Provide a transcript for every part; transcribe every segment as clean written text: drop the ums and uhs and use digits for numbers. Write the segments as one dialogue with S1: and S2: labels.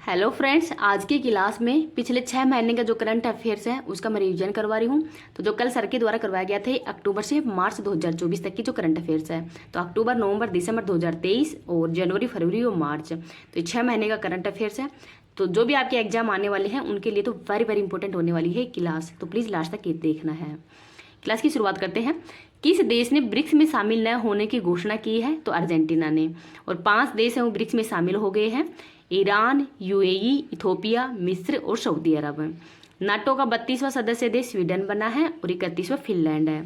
S1: Hello friends, आज की class में पिछले 6 महीने का जो करंट अफेयर्स है उसका मैं रिवीजन करवा रही हूँ। तो जो कल सर के द्वारा करवाया गया था अक्टूबर से मार्च 2024 तक की जो करंट अफेयर्स है, तो अक्टूबर, नवंबर, दिसंबर 2023 और जनवरी, फरवरी और मार्च, तो ये 6 महीने का करंट अफेयर्स है। तो जो भी आपके एग्जाम आने वाले हैं उनके लिए तो वेरी वेरी इंपॉर्टेंट होने वाली है क्लास, तो प्लीज़ लास्ट तक ये देखना है। क्लास की शुरुआत करते हैं। किस देश ने ब्रिक्स में शामिल न होने की घोषणा की है? तो अर्जेंटीना ने। और 5 देश हैं वो ब्रिक्स में शामिल हो गए हैं: ईरान, यूएई, इथोपिया, मिस्र और सऊदी अरब। नाटो का 32वां सदस्य देश स्वीडन बना है और 31वां फिनलैंड है।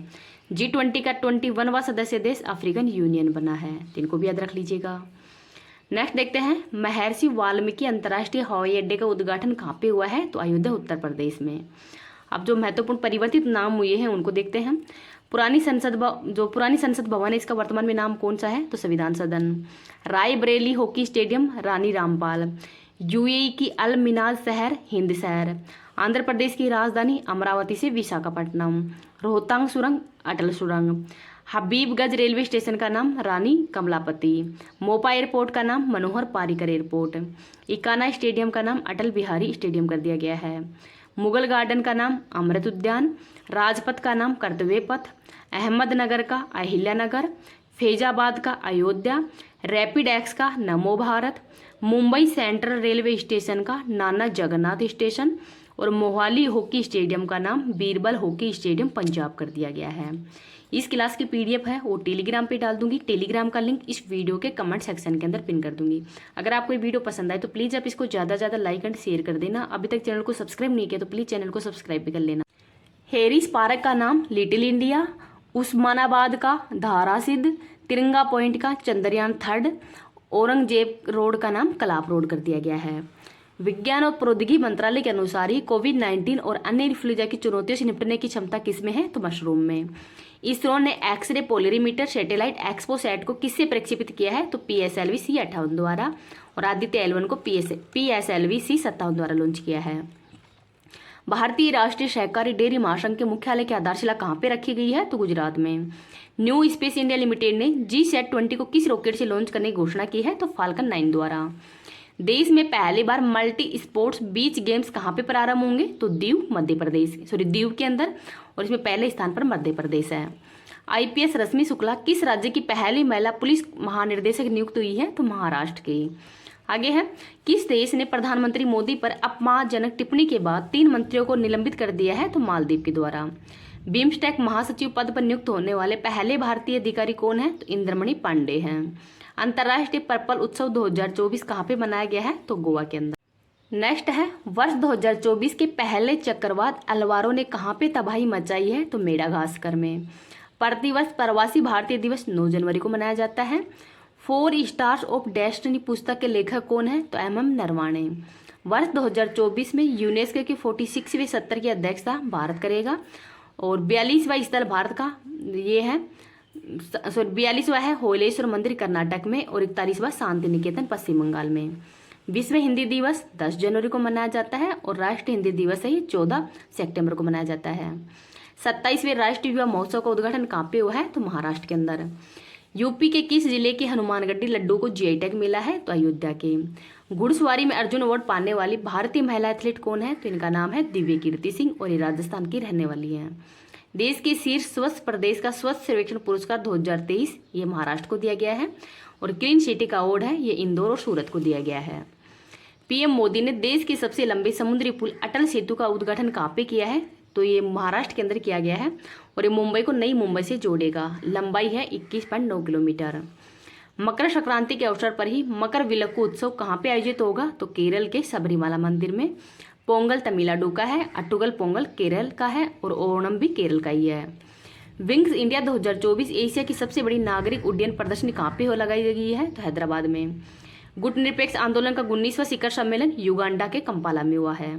S1: G20 का 21वां सदस्य देश अफ्रीकन यूनियन बना है, तो इनको भी याद रख लीजिएगा। नेक्स्ट देखते हैं, महर्षि वाल्मीकि अंतर्राष्ट्रीय हवाई अड्डे का उद्घाटन कहाँ पे हुआ है? तो अयोध्या, उत्तर प्रदेश में। अब जो महत्वपूर्ण परिवर्तित नाम हुए हैं उनको देखते हैं। पुरानी संसद भवन है, इसका वर्तमान में नाम कौन सा है? तो संविधान सदन। Raebareli hockey stadium Rani Rampal. UAE की अल मिनाज शहर हिंद शहर। आंध्र प्रदेश की राजधानी अमरावती से विशाखापट्टनम। रोहतांग सुरंग अटल सुरंग। हबीबगंज रेलवे स्टेशन का नाम रानी कमलापति। मोपा एयरपोर्ट का नाम मनोहर पारिकर एयरपोर्ट। इकाना स्टेडियम का नाम अटल बिहारी स्टेडियम कर दिया गया है। मुगल गार्डन का नाम अमृत उद्यान। राजपथ का नाम कर्तव्य पथ। अहमदनगर का अहिल्या नगर। फैजाबाद का अयोध्या। रैपिड एक्स का नमो Bharat. Mumbai central railway station का नाना जगन्नाथ स्टेशन। और मोहाली हॉकी स्टेडियम का नाम बीरबल हॉकी स्टेडियम पंजाब कर दिया गया है। इस क्लास की पीडीएफ है वो टेलीग्राम पे डाल दूंगी। टेलीग्राम का लिंक इस वीडियो के कमेंट सेक्शन के अंदर पिन कर दूंगी। अगर आपको ये वीडियो पसंद आए तो प्लीज़ आप इसको ज़्यादा से ज़्यादा लाइक एंड शेयर कर देना। अभी तक चैनल को सब्सक्राइब नहीं किया तो प्लीज़ चैनल को सब्सक्राइब भी कर लेना। हेरिस पार्क का नाम लिटिल इंडिया। उस्मानाबाद का धारा सिद्ध। तिरंगा पॉइंट का चंद्रयान 3। औरंगजेब रोड का नाम कलाप रोड कर दिया गया है। विज्ञान और प्रौद्योगिकी मंत्रालय के अनुसार ही कोविड-19 और अन्य इन्फ्लुएंजा की चुनौतियों से निपटने की क्षमता किसमें है? तो मशरूम में। इसरो ने एक्सरे पोलरीमीटर सैटेलाइट एक्सपोसैट को किससे प्रक्षेपित किया है? तो PSLV C58 द्वारा। और आदित्य L1 को PSLV C57 द्वारा लॉन्च किया है। भारतीय राष्ट्रीय सहकारी डेयरी महासंघ के मुख्यालय की आधारशिला कहाँ पे रखी गई है? तो गुजरात में। न्यू स्पेस इंडिया लिमिटेड ने GSAT-20 को किस रॉकेट से लॉन्च करने की घोषणा की है? तो फाल्कन 9 द्वारा। देश में पहली बार मल्टी स्पोर्ट्स बीच गेम्स कहाँ पे प्रारंभ होंगे? तो दीव के अंदर, और इसमें पहले स्थान पर मध्य प्रदेश है। IPS रश्मि शुक्ला किस राज्य की पहली महिला पुलिस महानिर्देशक नियुक्त हुई है? तो महाराष्ट्र की। आगे है, किस देश ने प्रधानमंत्री मोदी पर अपमानजनक टिप्पणी के बाद 3 मंत्रियों को निलंबित कर दिया है? तो मालदीव के द्वारा। बिम्स्टेक महासचिव पद पर नियुक्त होने वाले पहले भारतीय अधिकारी कौन है? तो इंद्रमणि पांडे हैं। अंतर्राष्ट्रीय पर्पल उत्सव 2024 कहाँ पे मनाया गया है? तो गोवा के अंदर। नेक्स्ट है, वर्ष 2024 के पहले चक्रवात अलवारो ने कहाँ पे तबाही मचाई है? तो मेडागास्कर में। प्रतिवर्ष प्रवासी भारतीय दिवस 9 जनवरी को मनाया जाता है। 4 स्टार्स ऑफ डेस्टिनी पुस्तक के लेखक कौन है? तो MM नरवाणे। वर्ष 2024 में यूनेस्को के 46वें सत्र की अध्यक्षता भारत करेगा। और 42वां स्थल भारत का ये है, 42वां है होलेश्वर मंदिर कर्नाटक में। और 41वां शांति निकेतन पश्चिम बंगाल में। विश्व हिंदी दिवस 10 जनवरी को मनाया जाता है। और राष्ट्रीय हिंदी दिवस है ये 14 सितंबर को मनाया जाता है। 27वें राष्ट्रीय युवा महोत्सव का उद्घाटन कहाँ पे हुआ है? तो महाराष्ट्र के अंदर। यूपी के किस जिले के हनुमानगढ़ी लड्डू को GI टैग मिला है? तो अयोध्या के। घुड़सवारी में अर्जुन अवार्ड पाने वाली भारतीय महिला एथलीट कौन है? तो इनका नाम है दिव्य कीर्ति सिंह और ये राजस्थान की रहने वाली है। देश के शीर्ष स्वच्छ प्रदेश का स्वच्छ सर्वेक्षण पुरस्कार 2023 ये महाराष्ट्र को दिया गया है। और क्लीन सिटी का अवार्ड है ये इंदौर और सूरत को दिया गया है। PM मोदी ने देश के सबसे लंबे समुद्री पुल अटल सेतु का उद्घाटन कहाँ पे किया है? तो ये महाराष्ट्र के अंदर किया गया है। और ये मुंबई को नई मुंबई से जोड़ेगा। लंबाई है 21.9 किलोमीटर। मकर संक्रांति के अवसर पर ही मकर विलक्कू उत्सव कहाँ पे आयोजित होगा? तो केरल के सबरीमाला मंदिर में। पोंगल तमिलनाडु का है, अट्टुगल पोंगल केरल का है और ओणम भी केरल का ही है। विंग्स इंडिया 2024 एशिया की सबसे बड़ी नागरिक उड्डयन प्रदर्शनी कहाँ पे हो लगाई गई है? तो हैदराबाद में। गुट निरपेक्ष आंदोलन का 19वां शिखर सम्मेलन युगांडा के कंपाला में हुआ है।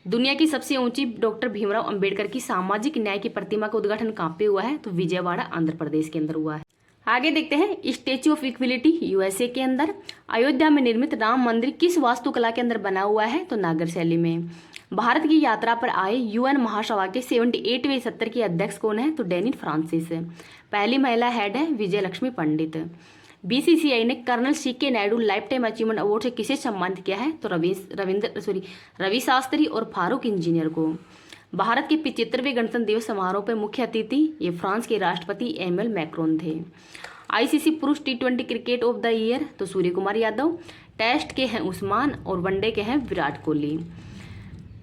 S1: दुनिया की सबसे ऊंची डॉक्टर भीमराव अंबेडकर की सामाजिक न्याय की प्रतिमा का उद्घाटन कहाँ पे हुआ है? तो विजयवाड़ा आंध्र प्रदेश के अंदर हुआ है। आगे देखते हैं, स्टेच्यू ऑफ इक्विलिटी USA के अंदर। अयोध्या में निर्मित राम मंदिर किस वास्तुकला के अंदर बना हुआ है? तो नागर शैली में। भारत की यात्रा पर आए UN महासभा के 78वें सत्र की अध्यक्ष कौन है? तो डेनिस फ्रांसिस। पहली महिला हेड है विजय लक्ष्मी पंडित। बीसीसीआई ने colonel CK Naidu lifetime achievement award से किसे सम्मानित किया है? तो रवि शास्त्री और फारूक इंजीनियर को। भारत के 75वें गणतंत्र दिवस समारोह पर मुख्य अतिथि ये फ्रांस के राष्ट्रपति एमएल मैक्रोन थे। आईसीसी पुरुष T20 cricket of the year तो सूर्य कुमार यादव, टेस्ट के हैं उस्मान और वनडे के हैं विराट कोहली।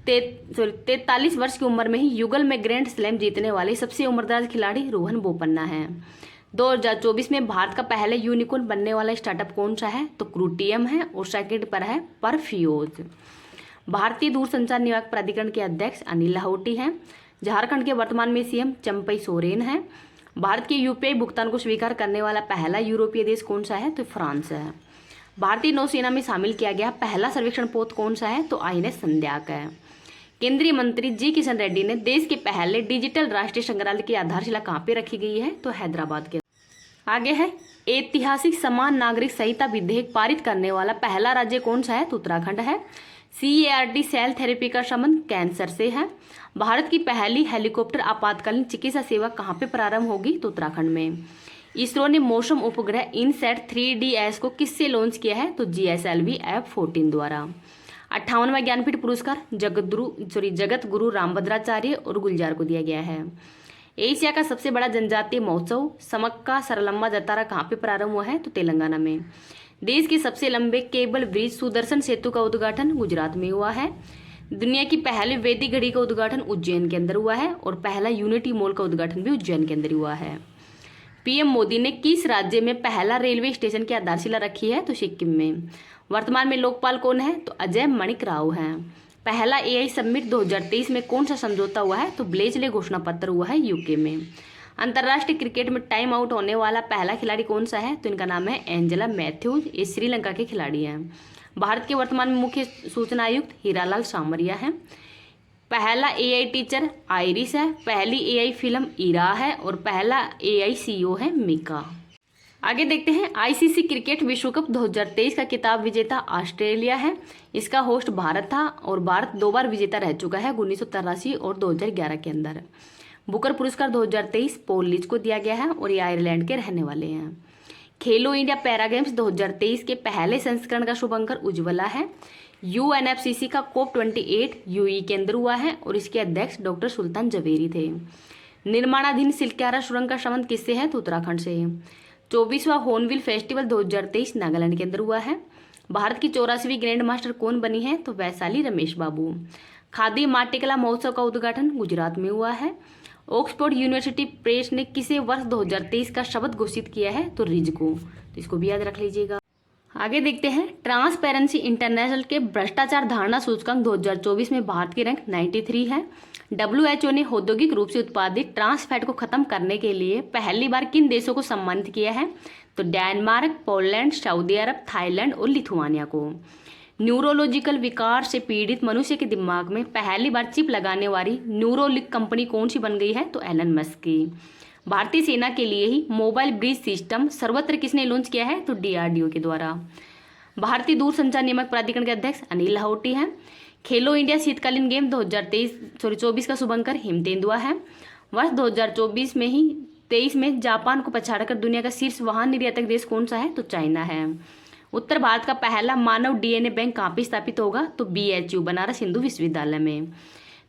S1: 43 वर्ष की उम्र में ही युगल में ग्रैंड स्लैम जीतने वाले सबसे उम्रदराज खिलाड़ी रोहन बोपन्ना है। 2024 में भारत का पहले यूनिकॉर्न बनने वाला स्टार्टअप कौन सा है? तो क्रूटियम है और सेकंड पर है परफ्यूज। भारतीय दूरसंचार नियामक प्राधिकरण के अध्यक्ष अनिल लाहौटी हैं। झारखंड के वर्तमान में सीएम चंपई सोरेन है। भारत के यूपीआई भुगतान को स्वीकार करने वाला पहला यूरोपीय देश कौन सा है? तो फ्रांस है। भारतीय नौसेना में शामिल किया गया पहला सर्वेक्षण पोत कौन सा है? तो आईएनएस संध्याक है। केंद्रीय मंत्री जी किशन रेड्डी ने देश के पहले डिजिटल राष्ट्रीय संग्रहालय की आधारशिला कहाँ पे रखी गई है? तो हैदराबाद के। आगे है ऐतिहासिक समान नागरिक संहिता विधेयक पारित करने वाला पहला राज्य कौन सा है? तो उत्तराखंड है। CAR-T सेल थेरेपी का संबंध कैंसर से है। भारत की पहली हेलीकॉप्टर आपातकालीन चिकित्सा सेवा कहाँ पे प्रारंभ होगी? तो उत्तराखंड में। इसरो ने मौसम उपग्रह इनसैट 3DS को किससे लॉन्च किया है? तो GSLV F-14 द्वारा। 58वां ज्ञानपीठ पुरस्कार जगत गुरु रामभद्राचार्य और गुलजार को दिया गया है। एशिया का सबसे बड़ा जनजातीय महोत्सव समक्का सरलम्मा जतारा कहाँ पे प्रारंभ हुआ है? तो तेलंगाना में। देश के सबसे लंबे केबल ब्रिज सुदर्शन सेतु का उद्घाटन गुजरात में हुआ है। दुनिया की पहली वैदिक घड़ी का उद्घाटन उज्जैन के अंदर हुआ है और पहला यूनिटी मॉल का उद्घाटन भी उज्जैन के अंदर हुआ है। पीएम मोदी ने किस राज्य में पहला रेलवे स्टेशन की आधारशिला रखी है? तो सिक्किम में। वर्तमान में लोकपाल कौन है? तो अजय मणिक राव हैं। पहला AI समिट 2023 में कौन सा समझौता हुआ है? तो ब्लेजले घोषणा पत्र हुआ है यूके में। अंतर्राष्ट्रीय क्रिकेट में टाइम आउट होने वाला पहला खिलाड़ी कौन सा है? तो इनका नाम है एंजेला मैथ्यूज। ये श्रीलंका के खिलाड़ी हैं। भारत के वर्तमान में मुख्य सूचना आयुक्त हीरालाल सामरिया हैं। पहला AI टीचर आइरिस है। पहली AI फिल्म इरा है और पहला AI CEO है मिका। आगे देखते हैं आईसीसी क्रिकेट विश्व कप 2023 का खिताब विजेता ऑस्ट्रेलिया है। इसका होस्ट भारत था और भारत 2 बार विजेता रह चुका है 1983 और 2011 के अंदर। बुकर पुरस्कार 2023 पॉल लीज को दिया गया है और ये आयरलैंड के रहने वाले हैं। खेलो इंडिया पैरा गेम्स 2023 के पहले संस्करण का शुभंकर उज्ज्वला है। UNFCCC का COP28 UAE के अंदर हुआ है और इसके अध्यक्ष डॉक्टर सुल्तान जवेरी थे। निर्माणाधीन सिल्क्यारा सुरंग का संबंध किससे है? तो उत्तराखंड से। 24वां हॉर्नबिल फेस्टिवल 2023 नागालैंड के अंदर हुआ है। भारत की 84वीं ग्रैंड मास्टर कौन बनी है? तो वैशाली रमेश बाबू। खादी माटीकला महोत्सव का उद्घाटन गुजरात में हुआ है। ऑक्सफोर्ड यूनिवर्सिटी प्रेस ने किसे वर्ष 2023 का शब्द घोषित किया है? तो रिज को। तो इसको भी याद रख लीजिएगा। आगे देखते हैं ट्रांसपेरेंसी इंटरनेशनल के भ्रष्टाचार धारणा सूचकांक 2024 में भारत की रैंक 93 है। WHO ने औद्योगिक रूप से उत्पादित ट्रांस फैट को खत्म करने के लिए पहली बार किन देशों को सम्मानित किया है? तो डेनमार्क, पोलैंड, सऊदी अरब, थाईलैंड और लिथुआनिया को। न्यूरोलॉजिकल विकार से पीड़ित मनुष्य के दिमाग में पहली बार चिप लगाने वाली न्यूरोलिंक कंपनी कौन सी बन गई है? तो एलन मस्क की। भारतीय सेना के लिए ही मोबाइल ब्रिज सिस्टम सर्वत्र किसने लॉन्च किया है? तो DRDO के द्वारा। भारतीय दूरसंचार नियामक प्राधिकरण के अध्यक्ष अनिल लाहौटी हैं। खेलो इंडिया शीतकालीन गेम 2024 का शुभंकर हिमतेंदुआ है। वर्ष 2023 में जापान को पछाड़कर दुनिया का शीर्ष वाहन निर्यातक देश कौन सा है? तो चाइना है। उत्तर भारत का पहला मानव DNA बैंक कहाँ पे स्थापित होगा? तो BHU बनारस हिंदू विश्वविद्यालय में।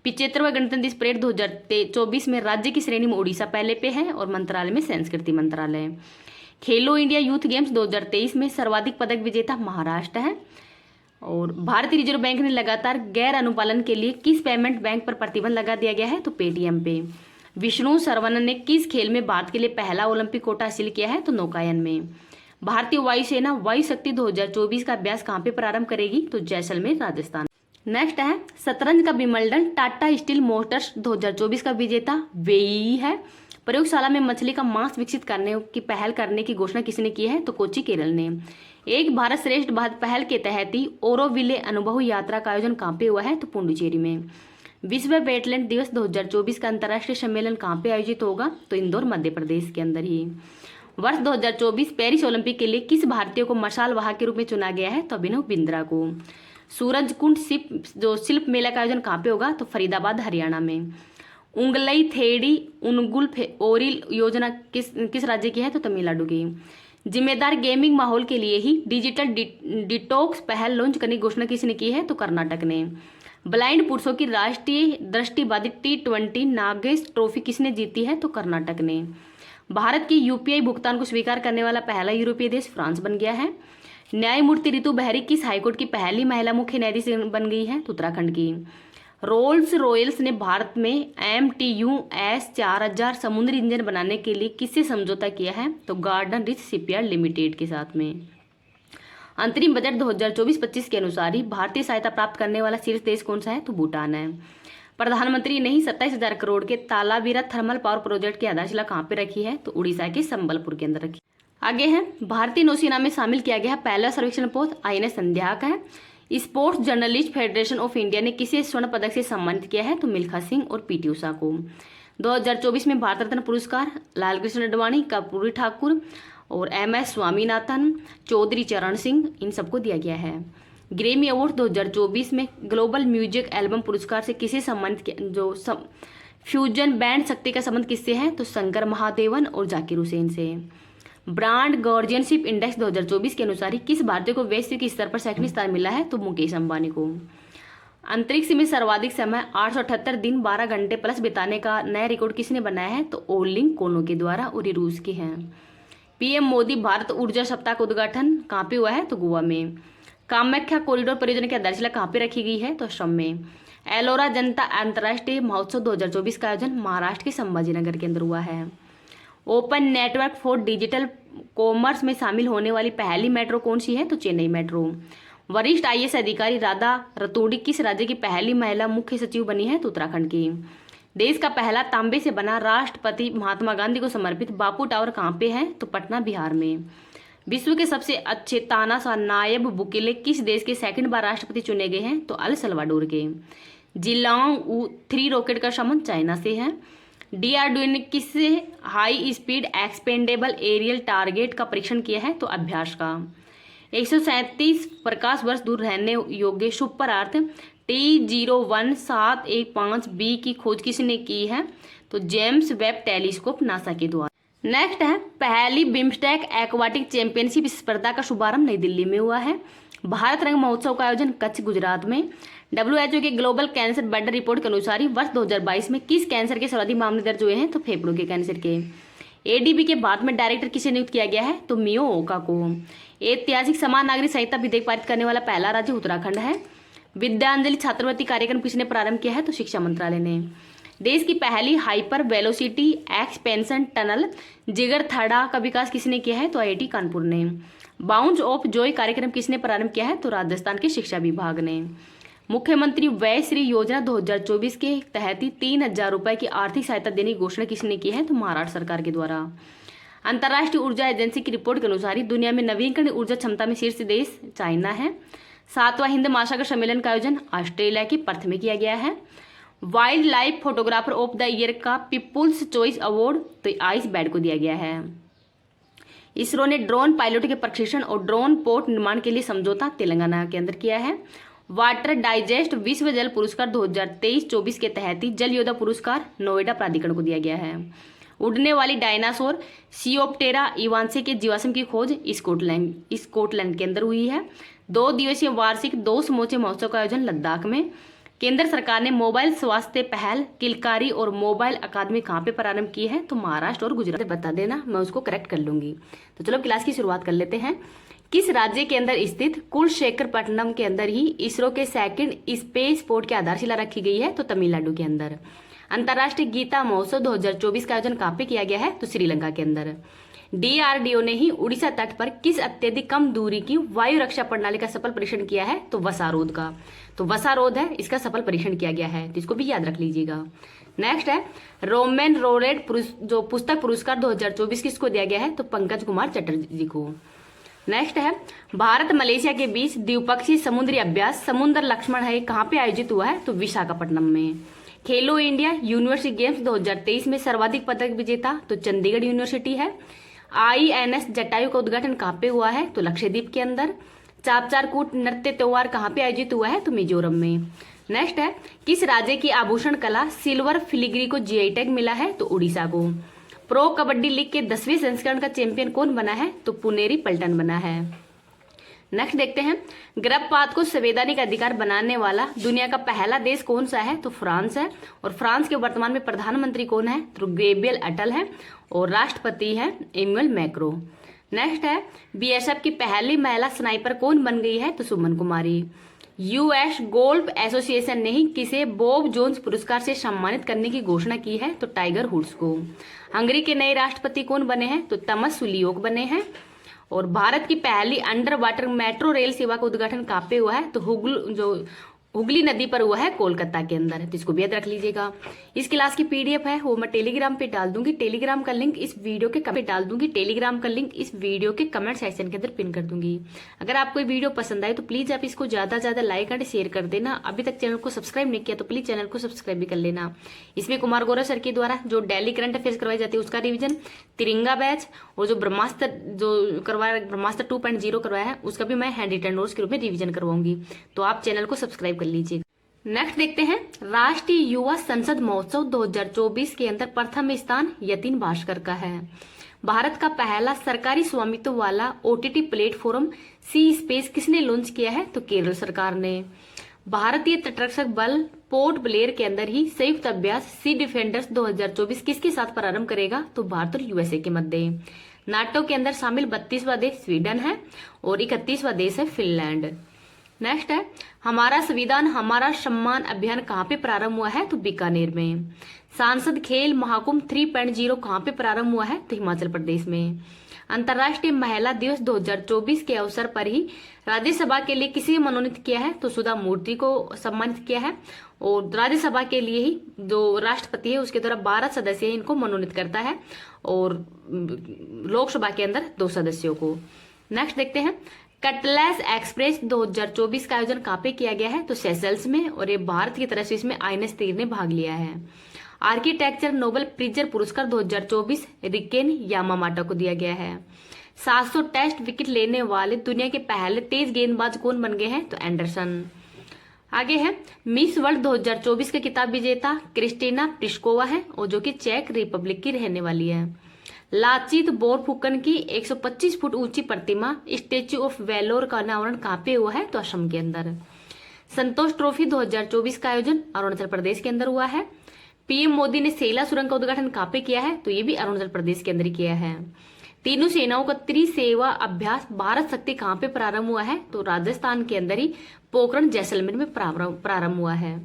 S1: 75वां गणतंत्र दिवस परेड 2024 में राज्य की श्रेणी में उड़ीसा पहले पे है और मंत्रालय में संस्कृति मंत्रालय। खेलो इंडिया यूथ गेम्स 2023 में सर्वाधिक पदक विजेता महाराष्ट्र है। और भारतीय रिजर्व बैंक ने लगातार गैर अनुपालन के लिए किस पेमेंट बैंक पर प्रतिबंध लगा दिया गया है? तो पेटीएम पे। विष्णु सरवनन ने किस खेल में भारत के लिए पहला ओलंपिक कोटा हासिल किया है? तो नौकायन में। भारतीय वायुसेना वायु शक्ति 2024 का अभ्यास कहाँ पे प्रारंभ करेगी? तो जैसलमेर राजस्थान। नेक्स्ट है शतरंज का विमल्डन टाटा स्टील मोटर्स 2024 का विजेता वेई है। प्रयोगशाला में मछली का मांस विकसित करने की पहल करने की घोषणा किसने की है? तो कोच्चि केरल ने। एक भारत श्रेष्ठ भारत पहल के तहत ही ओरोविले अनुभव यात्रा का आयोजन कहाँ पे हुआ है? तो पुडुचेरी में। विश्व वेटलैंड दिवस 2024 का अंतर्राष्ट्रीय सम्मेलन कहाँ पे आयोजित होगा? तो इंदौर मध्य प्रदेश के अंदर ही। वर्ष 2024 पेरिस ओलंपिक के लिए किस भारतीय को मशाल वाहक के रूप में चुना गया है? तो अभिनव बिंद्रा को। सूरजकुंड शिल्प मेला का आयोजन कहाँ पे होगा? तो फरीदाबाद हरियाणा में। उंगलई थेड़ी उनगुल ओरिल योजना किस राज्य की है? तो तमिलनाडु की। जिम्मेदार गेमिंग माहौल के लिए ही डिजिटल डिटॉक्स पहल लॉन्च करने की घोषणा किसने की है? तो कर्नाटक ने। ब्लाइंड पुरुषों की राष्ट्रीय दृष्टिबाधित T20 नागेश ट्रॉफी किसने जीती है? तो कर्नाटक ने। भारत की यूपीआई भुगतान को स्वीकार करने वाला पहला यूरोपीय देश फ्रांस बन गया है। न्यायमूर्ति रितु बहरी किस हाईकोर्ट की पहली महिला मुख्य न्यायाधीश बन गई है? तो उत्तराखंड की। रोल्स रॉयल्स ने भारत में MTU-S 4000 समुद्री इंजन बनाने के लिए किससे समझौता किया है? तो गार्डन रिच शिपयार्ड लिमिटेड के साथ में। अंतरिम बजट 2024-25 के अनुसार ही भारतीय सहायता प्राप्त करने वाला शीर्ष देश कौन सा है? तो भूटान है। प्रधानमंत्री ने ही 27,000 करोड़ के तालाबीरा थर्मल पावर प्रोजेक्ट की आधारशिला कहाँ पे रखी है? तो उड़ीसा के संबलपुर के अंदर रखी। आगे है, भारतीय नौसेना में शामिल किया गया पहला सर्वेक्षण पोत INS संध्या का है। Sports journalist federation of India ने किसे स्वर्ण पदक से सम्मानित किया है? तो मिल्खा सिंह और PT उषा को। 2024 में भारत रत्न पुरस्कार लालकृष्ण आडवाणी, कर्पूरी ठाकुर और MS स्वामीनाथन, चौधरी चरण सिंह, इन सबको दिया गया है। ग्रेमी अवार्ड 2024 में ग्लोबल म्यूजिक एल्बम पुरस्कार से किसे सम्मानित किया? फ्यूजन बैंड शक्ति का संबंध किससे है? तो शंकर महादेवन और जाकिर हुसैन से। ब्रांड गार्जियनशिप इंडेक्स 2024 के अनुसार ही किस भारतीय को वैश्विक स्तर पर सेकंड स्थान मिला है? तो मुकेश अंबानी को। अंतरिक्ष में सर्वाधिक समय 878 दिन 12 घंटे प्लस बिताने का नया रिकॉर्ड किसने बनाया है? तो ओलिंग कोनो के द्वारा, और ये रूस के हैं। PM मोदी भारत ऊर्जा सप्ताह का उद्घाटन कहाँ पे हुआ है? तो गोवा में। कामाख्या कॉरिडोर परियोजना की आधारशिला कहाँ पे रखी गई है? तो असम में। एलोरा जनता अंतर्राष्ट्रीय महोत्सव 2024 का आयोजन महाराष्ट्र के संभाजीनगर के अंदर हुआ है। Open network for digital commerce में शामिल होने वाली पहली मेट्रो कौन सी है? तो चेन्नई मेट्रो। वरिष्ठ IAS अधिकारी राधा रतूड़ी किस राज्य की पहली महिला मुख्य सचिव बनी है? तो उत्तराखंड की। देश का पहला तांबे से बना राष्ट्रपति महात्मा गांधी को समर्पित बापू टावर कहाँ पे है? तो पटना बिहार में। विश्व के सबसे अच्छे तानाशाह नायब बुकेले किस देश के सेकंड बार राष्ट्रपति चुने गए हैं? तो अल सल्वाडोर के। जिलांग 3 रॉकेट का संबंध चाइना से है। DRDO ने किससे high speed expendable aerial target का परीक्षण किया है? तो अभ्यास का। 137 प्रकाश वर्ष दूर रहने योग्य सुपर अर्थ T017115b की खोज किसने की है? तो जेम्स वेब टेलीस्कोप नासा के द्वारा। नेक्स्ट है, पहली बिम्स्टेक एक्वाटिक चैंपियनशिप स्पर्धा का शुभारंभ नई दिल्ली में हुआ है। भारत रंग महोत्सव का आयोजन कच्छ गुजरात में। WHO के ग्लोबल कैंसर बर्डन रिपोर्ट के अनुसार ही वर्ष 2022 में किस कैंसर के सर्वाधिक मामले दर्ज हुए हैं? तो फेफड़ों के कैंसर के। ADB के भारत में डायरेक्टर किसे नियुक्त किया गया है? तो मियो ओका को। ऐतिहासिक समान नागरिक संहिता विधेयक पारित करने वाला पहला राज्य उत्तराखंड है। विद्यांजलि छात्रवृत्ति कार्यक्रम किसने प्रारंभ किया है? तो शिक्षा मंत्रालय ने। देश की पहली हाइपर वेलोसिटी एक्सपेंशन टनल जिगर थड़ा का विकास किसने किया है? तो IIT कानपुर ने। बाउंस ऑफ जॉय कार्यक्रम किसने प्रारंभ किया है? तो राजस्थान के शिक्षा विभाग ने। मुख्यमंत्री वय श्री योजना 2024 के तहत 3,000 रुपए की आर्थिक सहायता देने की घोषणा किसने की है? तो महाराष्ट्र सरकार के द्वारा। अंतर्राष्ट्रीय ऊर्जा एजेंसी की रिपोर्ट के अनुसार ही दुनिया में नवीकरणीय ऊर्जा क्षमता में शीर्ष देश चाइना है। 7वां हिंद महासागर सम्मेलन का आयोजन ऑस्ट्रेलिया के पर्थ में किया गया है। Wild life photographer of the year का पीपुल्स चॉइस अवार्ड तो आइस बैड को दिया गया है। इसरो ने ड्रोन पायलट के प्रशिक्षण और ड्रोन पोर्ट निर्माण के लिए समझौता तेलंगाना के अंदर किया है। वाटर डाइजेस्ट विश्व जल पुरस्कार 2023-24 के तहत ही जल योद्धा पुरस्कार नोएडा प्राधिकरण को दिया गया है। उड़ने वाली डायनासोर सियोप्टेरा इवांसे के जीवाश्म की खोज स्कॉटलैंड के अंदर हुई है। 2 दिवसीय वार्षिक 2 समूचे महोत्सव का आयोजन लद्दाख में। केंद्र सरकार ने मोबाइल स्वास्थ्य पहल किलकारी और मोबाइल अकादमी कहाँ पे प्रारंभ की है? तो महाराष्ट्र और गुजरात। बता देना, मैं उसको करेक्ट कर लूंगी। तो चलो क्लास की शुरुआत कर लेते हैं। किस राज्य के अंदर स्थित कुलशेखरपट्टनम के अंदर ही इसरो के सेकंड स्पेस पोर्ट की आधारशिला रखी गई है? तो तमिलनाडु के अंदर। अंतर्राष्ट्रीय गीता महोत्सव 2024 का आयोजन कहाँ पे किया गया है? तो श्रीलंका के अंदर। DRDO ने ही उड़ीसा तट पर किस अत्यधिक कम दूरी की वायु रक्षा प्रणाली का सफल परीक्षण किया है? तो वसारोद का। तो वसारोद है, इसका सफल परीक्षण किया गया है, तो इसको भी याद रख लीजिएगा। नेक्स्ट है, रोमन रोरेट जो पुस्तक पुरस्कार 2024 किसको दिया गया है? तो पंकज कुमार चटर्जी को। नेक्स्ट है, भारत मलेशिया के बीच द्विपक्षीय समुद्री अभ्यास समुद्र लक्ष्मण है कहाँ पे आयोजित हुआ है? तो विशाखापट्टनम में। खेलो इंडिया यूनिवर्सिटी गेम्स 2023 में सर्वाधिक पदक विजेता तो चंडीगढ़ यूनिवर्सिटी है। INS जटायु का उद्घाटन कहाँ पे हुआ है? तो लक्षद्वीप के अंदर। चापचारकूट नृत्य त्योहार कहाँ पे आयोजित हुआ है? तो मिजोरम में। नेक्स्ट है, किस राज्य की आभूषण कला सिल्वर फिलिग्री को GI टैग मिला है? तो उड़ीसा को। प्रो कबड्डी लीग के 10वें संस्करण का चैंपियन कौन बना है? तो पुनेरी पल्टन बना है। नेक्स्ट देखते हैं, गर्भपात को संवैधानिक अधिकार बनाने वाला दुनिया का पहला देश कौन सा है? तो फ्रांस है। और फ्रांस के वर्तमान में प्रधानमंत्री कौन है? तो गैब्रियल अटल है। और राष्ट्रपति है इमैनुअल मैक्रो। नेक्स्ट है, बीएसएफ की पहली महिला स्नाइपर कौन बन गई है? तो सुमन कुमारी। यूएस गोल्फ एसोसिएशन ने ही किसे बॉब जोन्स पुरस्कार से सम्मानित करने की घोषणा की है? तो टाइगर वुड्स को। हंगरी के नए राष्ट्रपति कौन बने हैं? तो तमस सुलियोक बने हैं। और भारत की पहली अंडर वाटर मेट्रो रेल सेवा का उद्घाटन कहाँ पे हुआ है? तो हुगली नदी पर हुआ है, कोलकाता के अंदर। तो इसको भी याद रख लीजिएगा। इस क्लास की पीडीएफ है वो मैं टेलीग्राम पे डाल दूंगी। टेलीग्राम का लिंक इस वीडियो के कमेंट सेक्शन के अंदर पिन कर दूंगी। अगर आपको ये वीडियो पसंद आए तो प्लीज आप इसको ज्यादा से ज्यादा लाइक एंड शेयर कर देना। अभी तक चैनल को सब्सक्राइब नहीं किया तो प्लीज चैनल को सब्सक्राइब भी कर लेना। इसमें कुमार गौरव सर के द्वारा जो डेली करंट अफेयर्स करवाई जाती है उसका रिविजन, तिरंगा बैच और जो ब्रह्मास्त्र 2.0 करवाया है उसका भी मैं हैंड रिटन नोट्स के रूप में रिविजन करवाऊंगी। तो आप चैनल को सब्सक्राइब कर लीजिए। नेक्स्ट देखते हैं, राष्ट्रीय युवा संसद महोत्सव 2024 के अंदर प्रथम स्थान यतीन भास्कर का है। भारत का पहला सरकारी स्वामित्व वाला ओटीटी प्लेटफॉर्म सी स्पेस किसने लॉन्च किया है? तो केरल सरकार ने। भारतीय तटरक्षक बल पोर्ट ब्लेयर के अंदर ही संयुक्त अभ्यास सी डिफेंडर्स 2024 किसके साथ प्रारंभ करेगा? तो भारत और यूएसए के मध्य। नाटो के अंदर शामिल 32वां देश स्वीडन है और 31वां देश है फिनलैंड। नेक्स्ट है, हमारा संविधान हमारा सम्मान अभियान कहाँ पे प्रारंभ हुआ है? तो बीकानेर में। सांसद खेल महाकुंभ 3.0 कहाँ पे प्रारंभ हुआ है? तो हिमाचल प्रदेश में। अंतर्राष्ट्रीय महिला दिवस 2024 के अवसर पर ही राज्यसभा के लिए किसे मनोनीत किया है? तो सुधा मूर्ति को सम्मानित किया है। और राज्यसभा के लिए ही जो राष्ट्रपति है उसके द्वारा 12 सदस्य इनको मनोनीत करता है और लोकसभा के अंदर 2 सदस्यों को। नेक्स्ट देखते हैं, कटलेस एक्सप्रेस 2024 का आयोजन कहाँ पे किया गया है? तो सेशल्स में। और ये भारत की तरफ से इसमें आईएनएस तीर ने भाग लिया है। आर्किटेक्चर नोबेल प्रिजर पुरस्कार 2024 रिकेन यामामाटा को दिया गया है। 700 टेस्ट विकेट लेने वाले दुनिया के पहले तेज गेंदबाज कौन बन गए हैं? तो एंडरसन। आगे है, मिस वर्ल्ड 2024 के खिताब विजेता क्रिस्टीना प्लिस्कोवा है और जो कि चेक रिपब्लिक की रहने वाली है। लाचित बोरफुकन की 125 फुट ऊंची प्रतिमा स्टेच्यू ऑफ वेलोर का अनावरण कहाँ पे हुआ है? तो असम के अंदर। संतोष ट्रॉफी 2024 का आयोजन अरुणाचल प्रदेश के अंदर हुआ है। पीएम मोदी ने सेला सुरंग का उद्घाटन कहाँ पे किया है? तो ये भी अरुणाचल प्रदेश के अंदर ही किया है। तीनों सेनाओं का त्रिसेवा अभ्यास भारत शक्ति कहाँ पे प्रारंभ हुआ है? तो राजस्थान के अंदर ही पोखरण जैसलमेर में प्रारंभ हुआ है।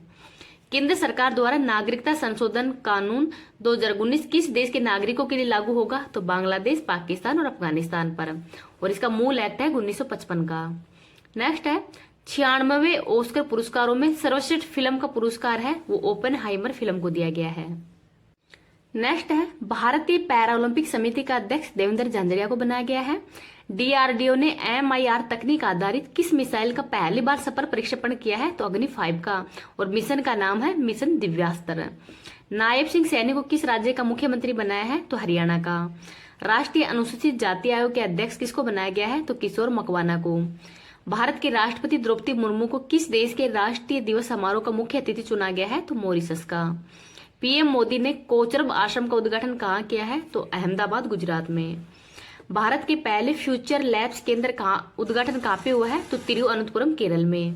S1: केंद्र सरकार द्वारा नागरिकता संशोधन कानून 2019 किस देश के नागरिकों के लिए लागू होगा? तो बांग्लादेश, पाकिस्तान और अफगानिस्तान पर। और इसका मूल एक्ट है 1955 का। नेक्स्ट है, 96वें ऑस्कर पुरस्कारों में सर्वश्रेष्ठ फिल्म का पुरस्कार है वो ओपेनहाइमर फिल्म को दिया गया है। नेक्स्ट है, भारतीय पैरालंपिक समिति का अध्यक्ष देवेंद्र झांझरिया को बनाया गया है। डीआरडीओ ने MIR तकनीक आधारित किस मिसाइल का पहली बार सफल परीक्षण किया है? तो अग्नि 5 का। और मिशन का नाम है मिशन दिव्यास्त्र। नायब सिंह सैनी को किस राज्य का मुख्यमंत्री बनाया है? तो हरियाणा का। राष्ट्रीय अनुसूचित जाति आयोग के अध्यक्ष किसको बनाया गया है? तो किशोर मकवाना को। भारत के राष्ट्रपति द्रौपदी मुर्मू को किस देश के राष्ट्रीय दिवस समारोह का मुख्य अतिथि चुना गया है? तो मॉरिशस का। पीएम मोदी ने कोचरब आश्रम का उद्घाटन कहाँ किया है? तो अहमदाबाद, गुजरात में। भारत के पहले फ्यूचर लैब्स केंद्र का उद्घाटन कहाँ पे हुआ है? तो तिरुवनंतपुरम, केरल में।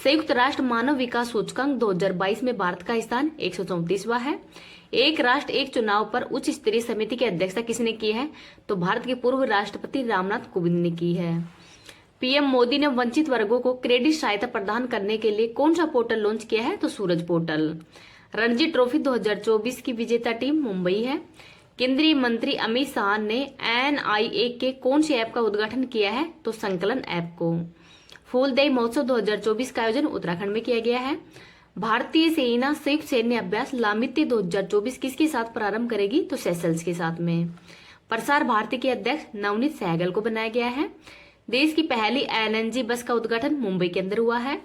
S1: संयुक्त राष्ट्र मानव विकास सूचकांक 2022 में भारत का स्थान 134वां है। एक राष्ट्र एक चुनाव पर उच्च स्तरीय समिति की अध्यक्षता किसने की है? तो भारत के पूर्व राष्ट्रपति रामनाथ कोविंद ने की है। पीएम मोदी ने वंचित वर्गों को क्रेडिट सहायता प्रदान करने के लिए कौन सा पोर्टल लॉन्च किया है? तो सूरज पोर्टल। रणजी ट्रॉफी 2024 की विजेता टीम मुंबई है। केंद्रीय मंत्री अमित शाह ने NIA के कौन से ऐप का उद्घाटन किया है? तो संकलन ऐप को। फूलदेई महोत्सव 2024 का आयोजन उत्तराखंड में किया गया है। भारतीय सेना संयुक्त सैन्य अभ्यास लामित्य 2024 किसके साथ प्रारंभ करेगी? तो सेशल्स के साथ में। प्रसार भारती के अध्यक्ष नवनीत सहगल को बनाया गया है। देश की पहली LNG बस का उद्घाटन मुंबई के अंदर हुआ है।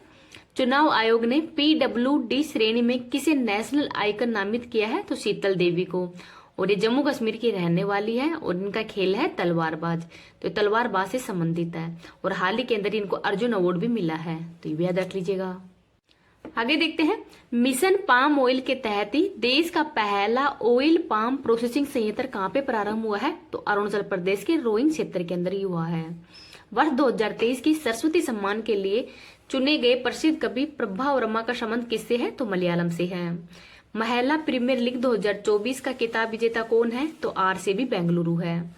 S1: चुनाव आयोग ने PWD श्रेणी में किसे नेशनल आइकन नामित किया है? तो शीतल देवी को। और ये जम्मू कश्मीर की रहने वाली है और इनका खेल है तलवारबाज। तो तलवारबाज से संबंधित है और हाल ही के अंदर इनको अर्जुन अवार्ड भी मिला है। तो ये भी याद रख लीजिएगा। आगे देखते हैं, मिशन पाम ऑयल के तहत ही देश का पहला ऑयल पाम प्रोसेसिंग संयंत्र कहाँ पे प्रारंभ हुआ है? तो अरुणाचल प्रदेश के रोइंग क्षेत्र के अंदर ही हुआ है। वर्ष 2023 की सरस्वती सम्मान के लिए चुने गए प्रसिद्ध कवि प्रभा वर्मा का संबंध किससे है? तो मलयालम से है। महिला प्रीमियर लीग 2024 का खिताब विजेता कौन है? तो आरसीबी बेंगलुरु है।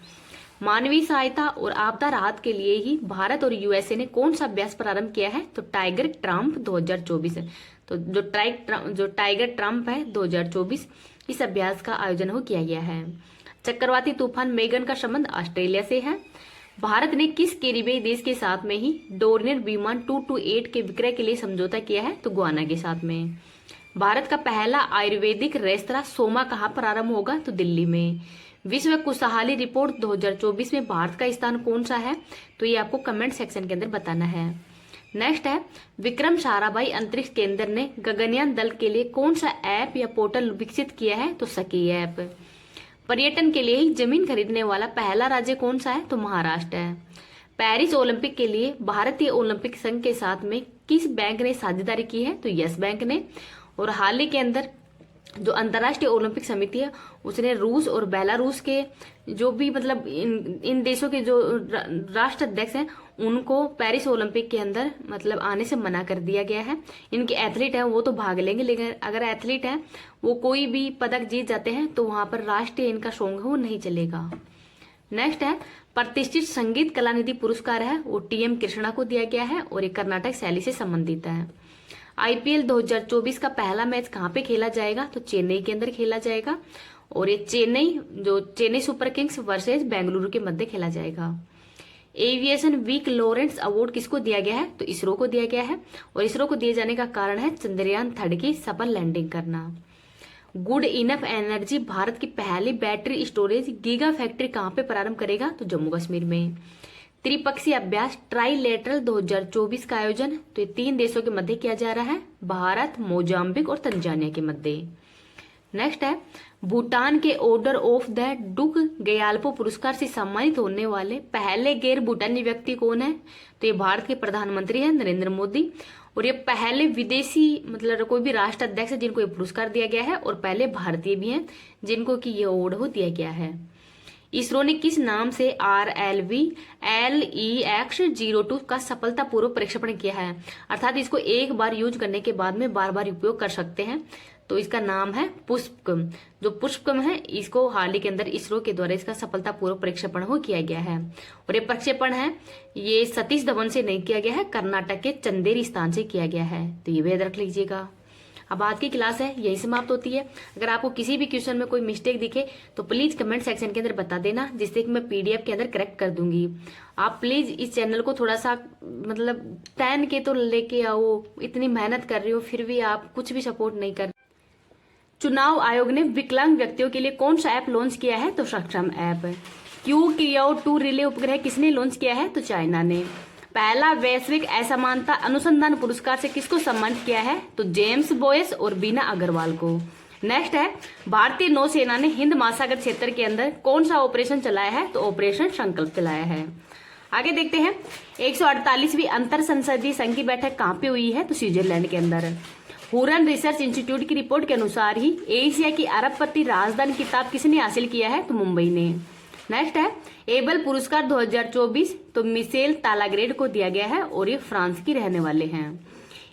S1: मानवीय सहायता और आपदा राहत के लिए ही भारत और यूएसए ने कौन सा अभ्यास प्रारंभ किया है? तो टाइगर ट्रम्प 2024 है। तो जो टाइगर ट्रम्प है 2024, इस अभ्यास का आयोजन हो किया गया है। चक्रवाती तूफान मेगन का संबंध ऑस्ट्रेलिया से है। भारत ने किस कैरिबियाई देश के साथ में ही डोर्नियर विमान 228 के विक्रय के लिए समझौता किया है? तो गुआना के साथ में। भारत का पहला आयुर्वेदिक रेस्तरां सोमा कहाँ प्रारंभ होगा? तो दिल्ली में। विश्व खुशहाली रिपोर्ट 2024 में भारत का स्थान कौन सा है? तो ये आपको कमेंट सेक्शन के अंदर बताना है। नेक्स्ट है, विक्रम साराभाई अंतरिक्ष केंद्र ने गगनयान दल के लिए कौन सा ऐप या पोर्टल विकसित किया है? तो सखी ऐप। पर्यटन के लिए ही जमीन खरीदने वाला पहला राज्य कौन सा है? तो महाराष्ट्र है। पेरिस ओलंपिक के लिए भारतीय ओलंपिक संघ के साथ में किस बैंक ने साझेदारी की है? तो यस बैंक ने। और हाल ही के अंदर जो अंतर्राष्ट्रीय ओलंपिक समिति है उसने रूस और बेलारूस के जो भी मतलब इन देशों के जो राष्ट्र अध्यक्ष हैं उनको पेरिस ओलंपिक के अंदर मतलब आने से मना कर दिया गया है। इनके एथलीट हैं वो तो भाग लेंगे, लेकिन अगर एथलीट हैं वो कोई भी पदक जीत जाते हैं तो वहां पर राष्ट्रीय इनका सॉन्ग है वो नहीं चलेगा। नेक्स्ट है, प्रतिष्ठित संगीत कलानिधि पुरस्कार है वो टीएम कृष्णा को दिया गया है और ये कर्नाटक शैली से संबंधित है। आईपीएल 2024 का पहला मैच कहाँ पे खेला जाएगा? तो चेन्नई के अंदर खेला जाएगा और ये Chennai super Kings versus Bengaluru के मध्य खेला जाएगा। एविएशन वीक लॉरेंस अवार्ड किसको दिया गया है? तो इसरो को दिया गया है और इसरो को दिए जाने का कारण है चंद्रयान 3 की सफल लैंडिंग करना। गुड इनफ एनर्जी भारत की पहली बैटरी स्टोरेज गीगा फैक्ट्री कहाँ पे प्रारंभ करेगा? तो जम्मू कश्मीर में। त्रिपक्षीय अभ्यास ट्राइलेटरल 2024 का आयोजन तो ये 3 देशों के मध्य किया जा रहा है, भारत, मोजाम्बिक और तंजानिया के मध्य। नेक्स्ट है, भूटान के ऑर्डर ऑफ द डुग गयाल्पो पुरस्कार से सम्मानित होने वाले पहले गैर भूटानी व्यक्ति कौन है? तो ये भारत के प्रधानमंत्री हैं नरेंद्र मोदी और ये पहले विदेशी मतलब कोई भी राष्ट्र अध्यक्ष है जिनको ये पुरस्कार दिया गया है और पहले भारतीय भी हैं जिनको कि ये अवार्ड दिया गया है। इसरो ने किस नाम से RLV-LEX-02 का सफलतापूर्वक प्रक्षेपण किया है? अर्थात इसको एक बार यूज करने के बाद में बार बार उपयोग कर सकते हैं। तो इसका नाम है पुष्पकम। जो पुष्पकम है इसको हाल ही के अंदर इसरो के द्वारा इसका सफलतापूर्वक प्रक्षेपण किया गया है और ये प्रक्षेपण है ये सतीश धवन से नहीं किया गया है, कर्नाटक के चंदेरी स्थान से किया गया है। तो ये भी याद रख लीजिएगा। अब आज की क्लास है यही समाप्त होती है। अगर आपको किसी भी क्वेश्चन में कोई मिस्टेक दिखे तो प्लीज कमेंट सेक्शन के अंदर बता देना, जिससे कि मैं पीडीएफ के अंदर करेक्ट कर दूंगी। आप प्लीज इस चैनल को थोड़ा सा मतलब टैन के तो लेके आओ, इतनी मेहनत कर रही हो फिर भी आप कुछ भी सपोर्ट नहीं कर। चुनाव आयोग ने विकलांग व्यक्तियों के लिए कौन सा ऐप लॉन्च किया है? तो सक्षम ऐप। QKO-2 रिले उपग्रह किसने लॉन्च किया है? तो चाइना ने। पहला वैश्विक असमानता अनुसंधान पुरस्कार से किसको सम्मानित किया है? तो जेम्स बोयस और बीना अग्रवाल को। नेक्स्ट है, भारतीय नौसेना ने हिंद महासागर क्षेत्र के अंदर कौन सा ऑपरेशन चलाया है? तो ऑपरेशन संकल्प चलाया है। आगे देखते हैं, 148वीं अंतर संसदीय संघ की बैठक कहाँ पे हुई है? तो स्विट्जरलैंड के अंदर। हुरन रिसर्च इंस्टीट्यूट की रिपोर्ट के अनुसार ही एशिया की अरबपति राजधानी खिताब किसने हासिल किया है? तो मुंबई ने। नेक्स्ट है, एबल पुरस्कार 2024 तो मिशेल तालाग्रेड को दिया गया है और ये फ्रांस की रहने वाले हैं।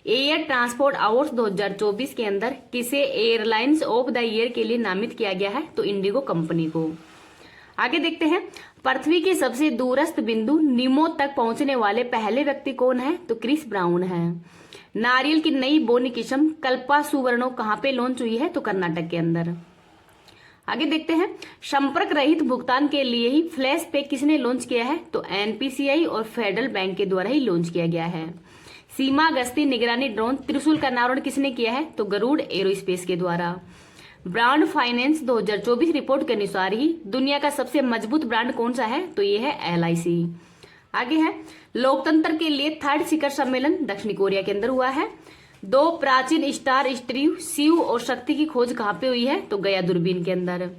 S1: एयर ट्रांसपोर्ट अवार्ड्स 2024 के अंदर किसे एयरलाइंस ऑफ द ईयर के लिए नामित किया गया है? तो इंडिगो कंपनी को। आगे देखते हैं, पृथ्वी के सबसे दूरस्थ बिंदु निमो तक पहुंचने वाले पहले व्यक्ति कौन है? तो क्रिस ब्राउन है। नारियल की नई बोनी किस्म कल्पा सुवर्णो कहाँ पे लॉन्च हुई है? तो कर्नाटक के अंदर। आगे देखते हैं, संपर्क रहित भुगतान के लिए ही फ्लैश पे किसने लॉन्च किया है? तो एनपीसीआई और फेडरल बैंक के द्वारा ही लॉन्च किया गया है। सीमा गश्ती निगरानी ड्रोन त्रिशूल का अनावरण किसने किया है? तो गरुड़ एरोस्पेस के द्वारा। ब्रांड फाइनेंस 2024 रिपोर्ट के अनुसार ही दुनिया का सबसे मजबूत ब्रांड कौन सा है? तो ये है LIC। आगे है, लोकतंत्र के लिए 3rd शिखर सम्मेलन दक्षिण कोरिया के अंदर हुआ है। 2 प्राचीन स्टार स्ट्रीव शिव और शक्ति की खोज कहाँ पे हुई है? तो गया दूरबीन के अंदर।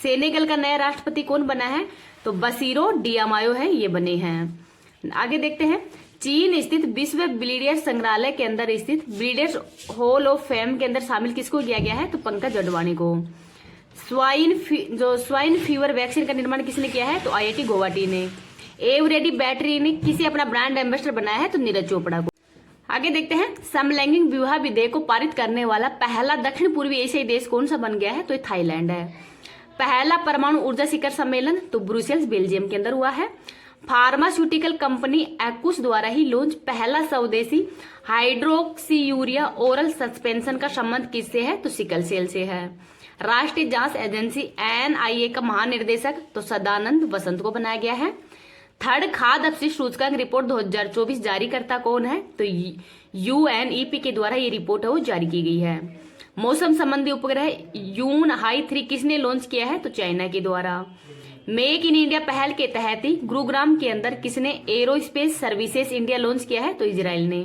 S1: सेनेगल का नया राष्ट्रपति कौन बना है? तो बसीरो डियामायो है ये बने हैं। आगे देखते हैं, चीन स्थित विश्व ब्रिगेडियर्स संग्रहालय के अंदर स्थित ब्रिगेडियर्स हॉल ऑफ फेम के अंदर शामिल किसको किया गया है? तो पंकज अडवाणी को। स्वाइन फीवर वैक्सीन का निर्माण किसने किया है? तो IIT गुवाहाटी ने। एवरेडी बैटरी ने किसे अपना ब्रांड एम्बेसडर बनाया है? तो नीरज चोपड़ा को। आगे देखते हैं, समलैंगिक विवाह विधेयक को पारित करने वाला पहला दक्षिण पूर्वी एशियाई देश कौन सा बन गया है? तो ये थाईलैंड है। पहला परमाणु ऊर्जा शिखर सम्मेलन तो ब्रुसेल्स बेल्जियम के अंदर हुआ है। फार्मास्यूटिकल कंपनी एक्कुस द्वारा ही लॉन्च पहला स्वदेशी हाइड्रोक्सीयूरिया ओरल सस्पेंशन का संबंध किससे है? तो सिकल सेल से है। राष्ट्रीय जांच एजेंसी NIA का महानिर्देशक तो सदानंद वसंत को बनाया गया है। थर्ड खाद्य अपशिष्ट सूचकांक रिपोर्ट 2024 जारी करता कौन है? तो UNEP के द्वारा ये रिपोर्ट है वो जारी की गई है। मौसम संबंधी उपग्रह यून हाई 3 किसने लॉन्च किया है? तो चाइना के द्वारा। मेक इन इंडिया पहल के तहत ही गुरुग्राम के अंदर किसने एरोस्पेस सर्विसेज इंडिया लॉन्च किया है? तो इजराइल ने।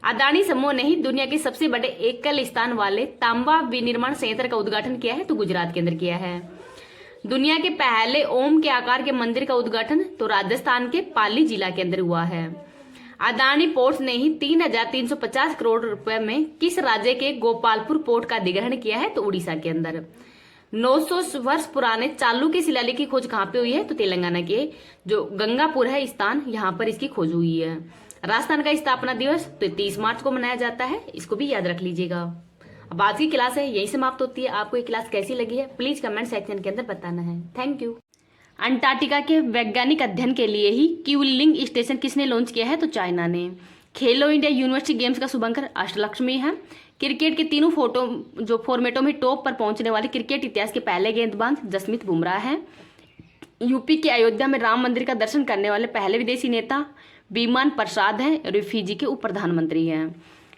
S1: अदानी समूह ने ही दुनिया के सबसे बड़े एकल स्थान वाले तांबा विनिर्माण संयंत्र का उद्घाटन किया है? तो गुजरात के अंदर किया है। दुनिया के पहले ओम के आकार के मंदिर का उद्घाटन तो राजस्थान के पाली जिला के अंदर हुआ है। अदानी पोर्ट्स ने ही 3,350 करोड़ रुपए में किस राज्य के गोपालपुर पोर्ट का अधिग्रहण किया है? तो उड़ीसा के अंदर। 900 वर्ष पुराने चालुक्य शिलालेख की खोज कहाँ पे हुई है? तो तेलंगाना के जो गंगापुर है स्थान, यहाँ पर इसकी खोज हुई है। राजस्थान का स्थापना दिवस तो 30 मार्च को मनाया जाता है, इसको भी याद रख लीजिएगा। अब आज की क्लास है यही समाप्त होती है। आपको ये क्लास कैसी लगी है प्लीज कमेंट सेक्शन के अंदर बताना है। Thank you. अंटार्कटिका के वैज्ञानिक अध्ययन के लिए ही क्यूलिंग स्टेशन किसने लॉन्च किया है? तो चाइना ने। खेलो इंडिया यूनिवर्सिटी गेम्स का शुभंकर अष्टलक्ष्मी है। क्रिकेट के तीनों फॉर्मेटों में टॉप पर पहुंचने वाले क्रिकेट इतिहास के पहले गेंदबाज जसमीत बुमराह है। यूपी के अयोध्या में राम मंदिर का दर्शन करने वाले पहले विदेशी नेता विमान प्रसाद हैं और फिजी के उप प्रधानमंत्री हैं।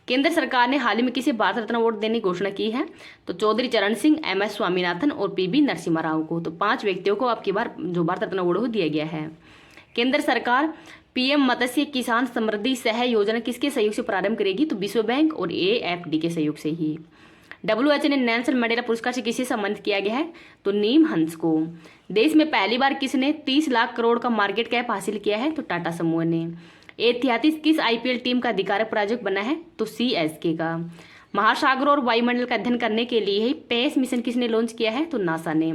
S1: केंद्र सरकार ने हाल ही में किसे भारत रत्न अवार्ड देने की घोषणा की है? तो चौधरी चरण सिंह, MS स्वामीनाथन और PB नरसिम्हा राव को। तो 5 व्यक्तियों को अब की बार जो भारत रत्न अवार्ड दिया गया है। केंद्र सरकार PM मत्स्य किसान समृद्धि सह योजना किसके सहयोग से प्रारंभ करेगी? तो विश्व बैंक और AFD के सहयोग से ही। WHO ने नेल्सन मंडेला पुरस्कार से किसे सम्मानित किया गया है? तो नीम हंस को। देश में पहली बार किसने 30 लाख करोड़ का मार्केट कैप हासिल किया है? तो टाटा समूह ने। ऐतिहासिक किस IPL टीम का अधिकारक प्रायोजक बना है? तो CSK का। महासागर और वायुमंडल का अध्ययन करने के लिए ही पेस मिशन किसने लॉन्च किया है? तो नासा ने।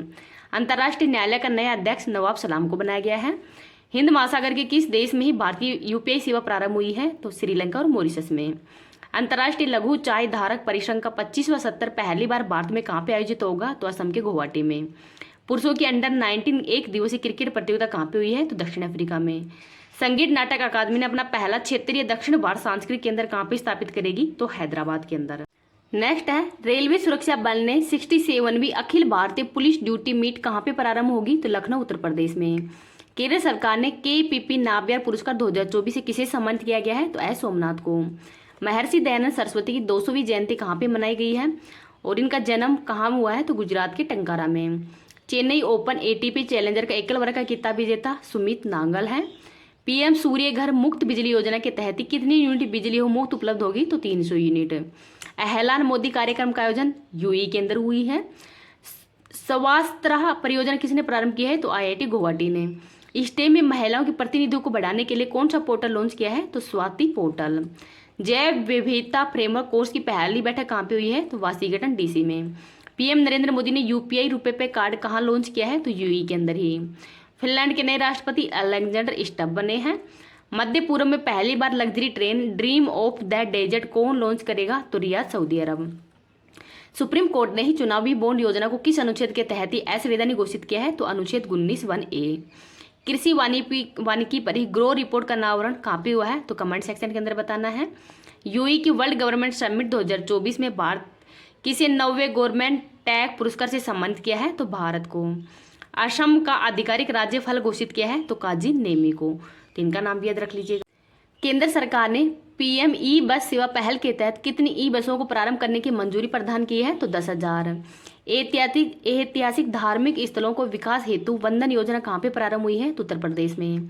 S1: अंतर्राष्ट्रीय न्यायालय का नया अध्यक्ष नवाब सलाम को बनाया गया है। हिंद महासागर के किस देश में ही भारतीय UPI सेवा प्रारंभ हुई है? तो श्रीलंका और मॉरिशस में। अंतर्राष्ट्रीय लघु चाय धारक परिसंघ का 25वां सत्र पहली बार भारत में कहाँ पे आयोजित होगा? तो असम के गुवाहाटी में। पुरुषों की अंडर-19 एक दिवसीय क्रिकेट प्रतियोगिता कहाँ पे हुई है? तो दक्षिण अफ्रीका में। संगीत नाटक अकादमी ने अपना पहला क्षेत्रीय दक्षिण भारत सांस्कृतिक केंद्र कहाँ पे स्थापित करेगी? तो हैदराबाद के अंदर। नेक्स्ट है, रेलवे सुरक्षा बल ने 67वीं Akhil Bharatiya police duty meet कहाँ पे प्रारंभ होगी? तो लखनऊ उत्तर प्रदेश में। केंद्र सरकार ने KPP नाबियार पुरस्कार 2024 से किसे सम्मानित किया गया है? तो S सोमनाथ को। महर्षि दयानंद सरस्वती की 200वीं जयंती कहाँ पे मनाई गई है और इनका जन्म कहाँ हुआ है? तो गुजरात के टंकारा में। चेन्नई ओपन ATP चैलेंजर का एकल वर्ग का खिताब विजेता सुमित नांगल है। PM सूर्य घर मुफ्त बिजली योजना के तहत कितनी यूनिट बिजली हो मुफ्त उपलब्ध होगी? तो 300 यूनिट। एहलान मोदी कार्यक्रम का आयोजन UAE के अंदर हुई है। स्वास्त्र परियोजना किसने प्रारंभ की है? तो IIT गुवाहाटी ने। स्टेम में महिलाओं के प्रतिनिधित्व को बढ़ाने के लिए कौन सा पोर्टल लॉन्च किया है? तो स्वाति पोर्टल। जैव विविधता फ्रेमवर्क कोर्स की पहली बैठक कहाँ पे हुई है? तो वाशिंगटन DC में। PM नरेंद्र मोदी ने UPI रुपए पे कार्ड कहाँ लॉन्च किया है? तो UAE के अंदर ही। फिनलैंड के नए राष्ट्रपति अलेक्जेंडर स्टब बने हैं। मध्य पूर्व में पहली बार luxury train dream of the desert कौन लॉन्च करेगा? तो रियाद, सऊदी अरब। सुप्रीम कोर्ट ने ही चुनावी बॉन्ड योजना को किस अनुच्छेद के तहत ही असंवैधानिक घोषित किया है? तो अनुच्छेद 19(1)(a). कृषि वानिकी पर ही ग्रो रिपोर्ट का अनावरण कहाँ पे हुआ है? तो कमेंट सेक्शन के अंदर बताना है। UAE की वर्ल्ड गवर्नमेंट समिट 2024 में भारत किसे 90वें गवर्नमेंट टैग पुरस्कार से सम्मानित किया है? तो भारत को। असम का आधिकारिक राज्य फल घोषित किया है? तो काजी नेमी को। तो इनका नाम भी याद रख लीजिएगा। केंद्र सरकार ने PM ई बस सेवा पहल के तहत कितनी ई बसों को प्रारंभ करने की मंजूरी प्रदान की है? तो 10,000। ऐतिहासिक धार्मिक स्थलों को विकास हेतु वंदन योजना कहाँ पे प्रारंभ हुई है? तो उत्तर प्रदेश में।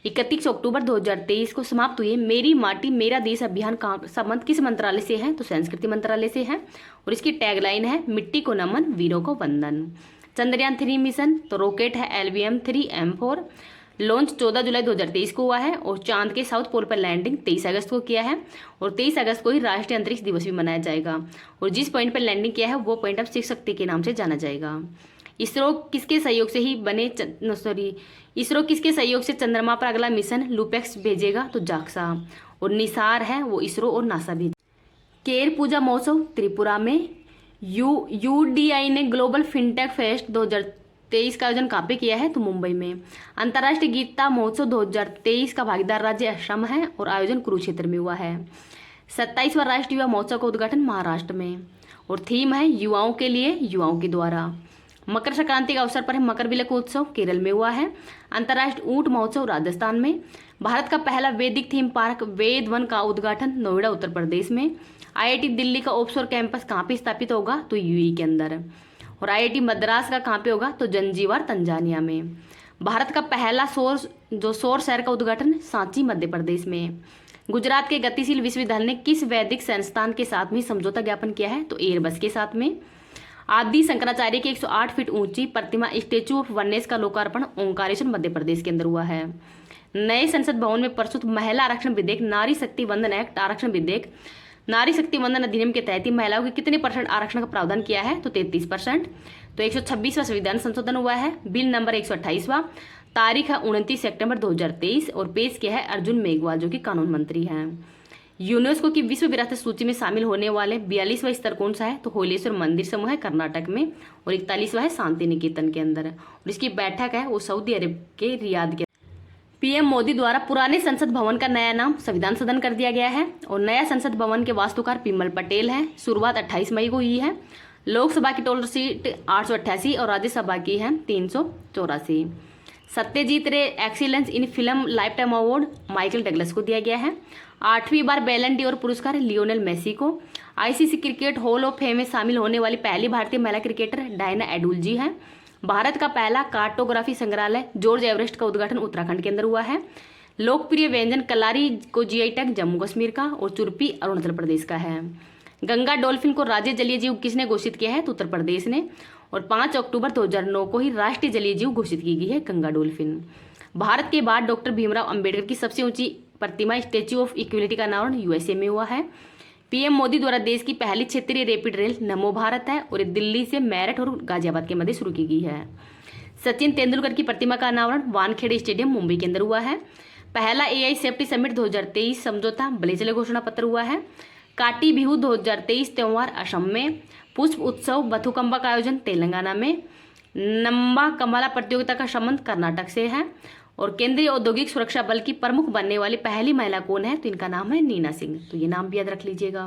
S1: 31 अक्टूबर 2023 को समाप्त हुए मेरी माटी मेरा देश अभियान का संबंध किस मंत्रालय से है? तो संस्कृति मंत्रालय से है और इसकी टैगलाइन है मिट्टी को नमन वीरों को वंदन। चंद्रयान 3 मिशन तो रॉकेट है LVM-3 M4। लॉन्च 14 जुलाई 2023 को हुआ है और चांद के साउथ पोल पर लैंडिंग 23 अगस्त को किया है और 23 अगस्त को ही राष्ट्रीय अंतरिक्ष दिवस भी मनाया जाएगा। और जिस पॉइंट पर लैंडिंग किया है वो पॉइंट अब शिव शक्ति के नाम से जाना जाएगा। इसरो किसके सहयोग से चंद्रमा पर अगला मिशन लूपेक्स भेजेगा? तो जाक्सा। और निसार है वो इसरो और नासा भी। केर पूजा महोत्सव त्रिपुरा में। यूडीआई ने ग्लोबल फिनटेक फेस्ट 2023 का आयोजन कहाँ पे किया है? तो मुंबई में। अंतर्राष्ट्रीय गीता महोत्सव 2023 का भागीदार राज्य असम है और आयोजन कुरुक्षेत्र में हुआ है। 27वां राष्ट्रीय युवा महोत्सव का उद्घाटन महाराष्ट्र में और थीम है युवाओं के लिए युवाओं के द्वारा। मकर संक्रांति का अवसर पर मकर विलक उत्सव केरल में हुआ है। अंतर्राष्ट्रीय ऊंट महोत्सव राजस्थान में। भारत का पहला वैदिक थीम पार्क वेद वन का उद्घाटन नोएडा उत्तर प्रदेश में। आईआईटी दिल्ली का ऑफशोर कैंपस कहाँ पे स्थापित होगा? तो यूएई के अंदर। और आईआईटी मद्रास का कहाँ पे होगा? तो जंजीबार तंजानिया में। भारत का पहला सौर शहर का उद्घाटन सांची मध्य प्रदेश में। गुजरात के गतिशील विश्वविद्यालय ने किस वैदिक संस्थान के साथ में समझौता ज्ञापन किया है? तो एयरबस के साथ में। आदि शंकराचार्य की 108 फीट ऊंची प्रतिमा स्टेचू ऑफ वननेस का लोकार्पण ओंकारेश्वर मध्य प्रदेश के अंदर हुआ है। नए संसद भवन में प्रस्तुत महिला आरक्षण विधेयक नारी शक्ति वंदन एक्ट आरक्षण विधेयक नारी शक्ति वंदन अधिनियम के तहत महिलाओं के कितने % आरक्षण का प्रावधान किया है? तो 33%। तो 126वां संविधान संशोधन हुआ है। बिल नंबर 128वां। तारीख है 29 सितंबर 2023 और पेश किया है अर्जुन मेघवाल जो कि कानून मंत्री हैं। यूनेस्को की विश्व विरासत सूची में शामिल होने वाले 42वां स्तर कौन सा है? तो होलेश्वर मंदिर समूह है कर्नाटक में और 41वां है शांति निकेतन के अंदर। और इसकी बैठक है वो सऊदी अरब के रियाद के। पीएम मोदी द्वारा पुराने संसद भवन का नया नाम संविधान सदन कर दिया गया है और नया संसद भवन के वास्तुकार बिमल पटेल हैं। शुरुआत 28 मई को हुई है। लोकसभा की टोटल सीट 888 और राज्यसभा की है 384। सत्यजीत रे excellence in film life time award Michael Douglas को दिया गया है। 8वीं बार बैलन डी और पुरस्कार लियोनेल मेसी को। ICC cricket hall of fame में शामिल होने वाली पहली भारतीय महिला क्रिकेटर डायना एडुल जी हैं। भारत का पहला कार्टोग्राफी संग्रहालय जॉर्ज एवरेस्ट का उद्घाटन उत्तराखंड के अंदर हुआ है। लोकप्रिय व्यंजन कलारी को जीआई टैग जम्मू कश्मीर का और चुरपी अरुणाचल प्रदेश का है। गंगा डॉल्फिन को राज्य जलीय जीव किसने घोषित किया है? तो उत्तर प्रदेश ने। और 5 अक्टूबर 2009 को ही राष्ट्रीय जलीय जीव घोषित की गई है गंगा डॉल्फिन। भारत के बाद डॉक्टर भीमराव अंबेडकर की सबसे ऊंची प्रतिमा स्टैच्यू ऑफ इक्वलिटी का अनावरण यूएसए में हुआ है। पीएम मोदी द्वारा देश की पहली क्षेत्रीय रैपिड रेल नमो भारत है और दिल्ली से मेरठ और गाजियाबाद के मध्य शुरू की गई है। सचिन तेंदुलकर की प्रतिमा का अनावरण वानखेड़े स्टेडियम मुंबई के अंदर हुआ है। पहला एआई सेफ्टी समिट 2023 समझौता बलेचले घोषणा पत्र हुआ है। काटी बिहू 2023 त्योहार असम में। पुष्प उत्सव बथुकंबा का आयोजन तेलंगाना में। नंबा कमला प्रतियोगिता का संबंध कर्नाटक से है। और केंद्रीय औद्योगिक सुरक्षा बल की प्रमुख बनने वाली पहली महिला कौन है? तो इनका नाम है नीना सिंह। तो ये नाम भी याद रख लीजिएगा।